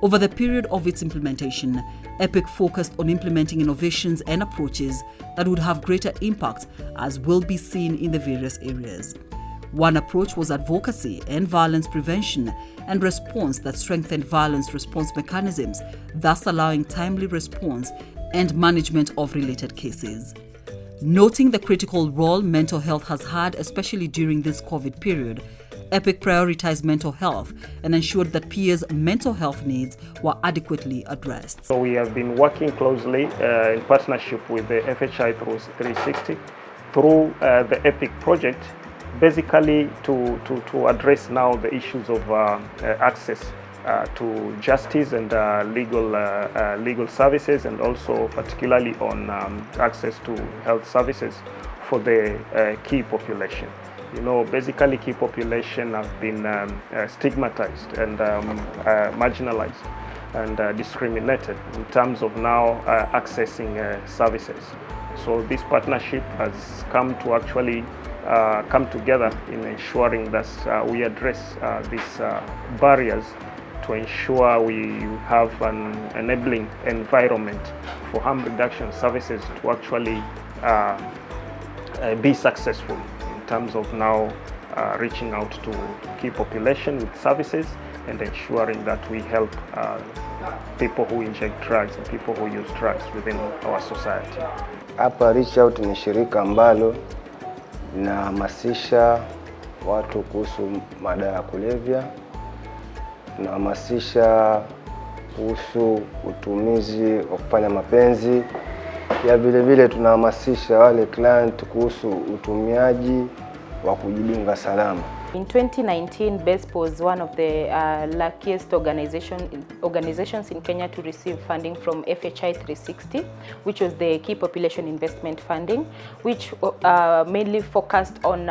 Over the period of its implementation, EPIC focused on implementing innovations and approaches that would have greater impact, as will be seen in the various areas. One approach was advocacy and violence prevention and response that strengthened violence response mechanisms, thus allowing timely response and management of related cases. Noting the critical role mental health has had, especially during this COVID period, EPIC prioritized mental health and ensured that peers' mental health needs were adequately addressed. So we have been working closely in partnership with the FHI 360 through the EPIC project, basically to address now the issues of access to justice and legal services, and also particularly on access to health services for the key population. You know, basically key population have been stigmatized and marginalized and discriminated in terms of now accessing services. So this partnership has come to actually come together in ensuring that we address these barriers to ensure we have an enabling environment for harm reduction services to actually be successful in terms of now reaching out to key population with services and ensuring that we help people who inject drugs and people who use drugs within our society. Hapa Reach Out ni shirika ambalo linahamasisha watu kuhusu madawa ya kulevya, linahamasisha kuhusu utumizi wa kufanya mapenzi. Pia vile vile tunahamasisha wale client kuhusu utumiaji wa kujidunga salama. In 2019, BESP was one of the luckiest organizations in Kenya to receive funding from FHI 360, which was the Key Population Investment Funding, which mainly focused on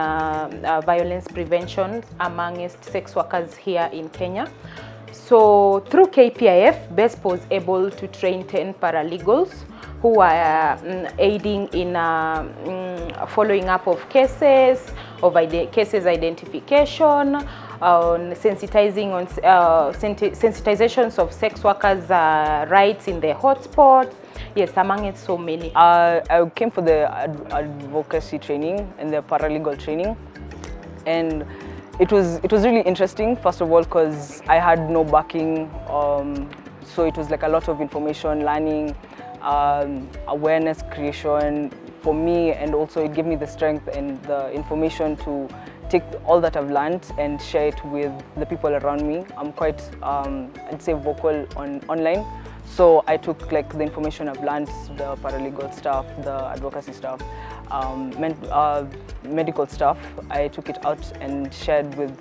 violence prevention amongst sex workers here in Kenya. So through KPIF, BESP was able to train 10 paralegals who are aiding in following up of cases, cases identification, sensitizing on sensitizations of sex workers' rights in the hotspots. Yes, among it so many. I came for the advocacy training and the paralegal training, and it was really interesting. First of all, because I had no backing, so it was like a lot of information, learning, awareness creation for me, and also it gave me the strength and the information to take all that I've learned and share it with the people around me. I'm quite, I'd say, vocal online. So I took like the information I've learned, the paralegal stuff, the advocacy stuff, medical stuff. I took it out and shared with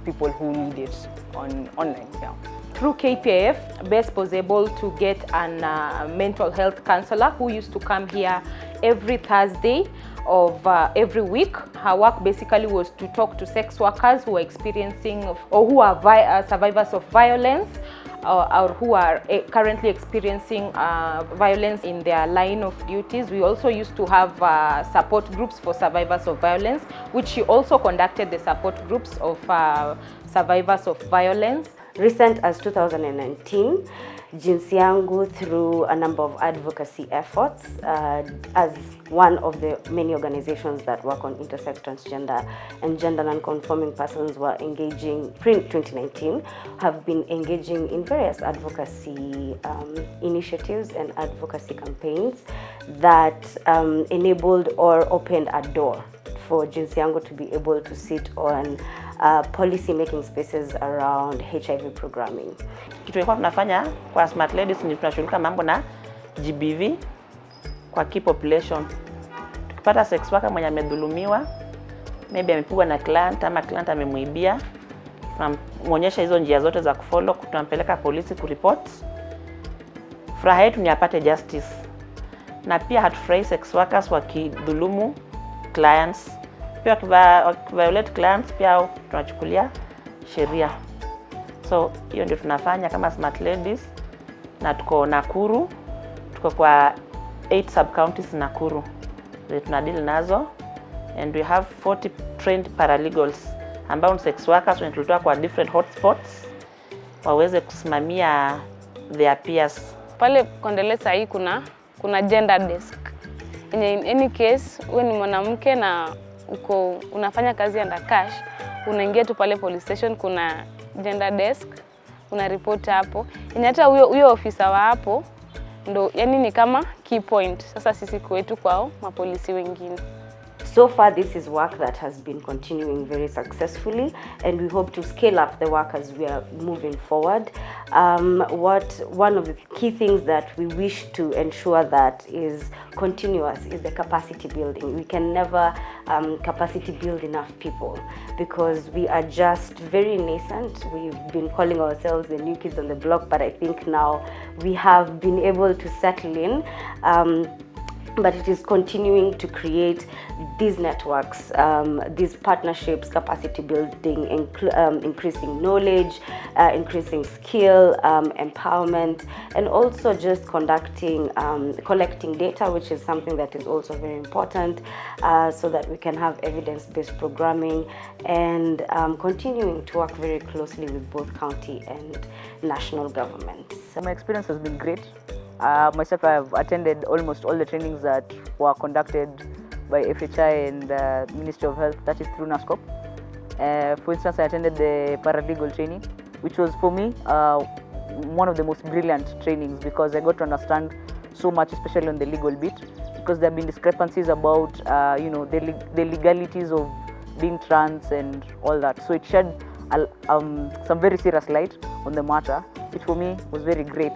people who need it online. Yeah. Through KPIF, BESP was able to get a mental health counselor who used to come here every Thursday of every week. Her work basically was to talk to sex workers who are experiencing or who are survivors of violence, or who are currently experiencing violence in their line of duties. We also used to have support groups for survivors of violence, which she also conducted the support groups of survivors of violence. Recent as 2019, Jinsi Yangu, through a number of advocacy efforts, as one of the many organizations that work on intersex, transgender and gender non-conforming persons, were engaging, pre-2019, have been engaging in various advocacy initiatives and advocacy campaigns that enabled or opened a door for Jinsi Yangu to be able to sit on policy making spaces around HIV programming. Kitu tulikuwa tunafanya kwa Smart Ladies ni tunashughulika mambo na GBV kwa key population. Tukipata sex worker mwenye amedhulumiwa, maybe amepigwa na client ama client amemuibia, tunamuonyesha hizo njia zote za kufollow, tunampeleka polisi kureport. Furaha yetu ni apate justice. Na pia hatufurahi sex workers wakidhulumu clients. Pia violate clients pia tunachukulia sheria. So hiyo ndio tunafanya kama Smart Ladies, na tuko Nakuru, tuko kwa 8 sub counties Nakuru. Tunadeal nazo, and we have 40 trained paralegals ambao ni sex workers wenye tulitoa kwa different hotspots waweze kusimamia their peers. Pale Kondele sahi kuna gender desk. In any case, wewe ni mwanamke na unafanya kazi under cash, unaingia tu pale police station, kuna gender desk, una report hapo. Hata huyo ofisa wa hapo ndo yani ni kama key point. Sasa sisi kwetu kwao mapolisi wengine. So far, this is work that has been continuing very successfully, and we hope to scale up the work as we are moving forward. One of the key things that we wish to ensure that is continuous is the capacity building. We can never capacity build enough people because we are just very nascent. We've been calling ourselves the new kids on the block, but I think now we have been able to settle in. But it is continuing to create these networks, these partnerships, capacity building, increasing knowledge, increasing skill, empowerment, and also just collecting data, which is something that is also very important, so that we can have evidence-based programming and continuing to work very closely with both county and national governments. My experience has been great. Myself, I have attended almost all the trainings that were conducted by FHI and Ministry of Health, that is through NASCOP. For instance, I attended the paralegal training, which was for me one of the most brilliant trainings because I got to understand so much, especially on the legal bit, because there have been discrepancies about the legalities of being trans and all that. So it shed some very serious light on the matter, which for me was very great.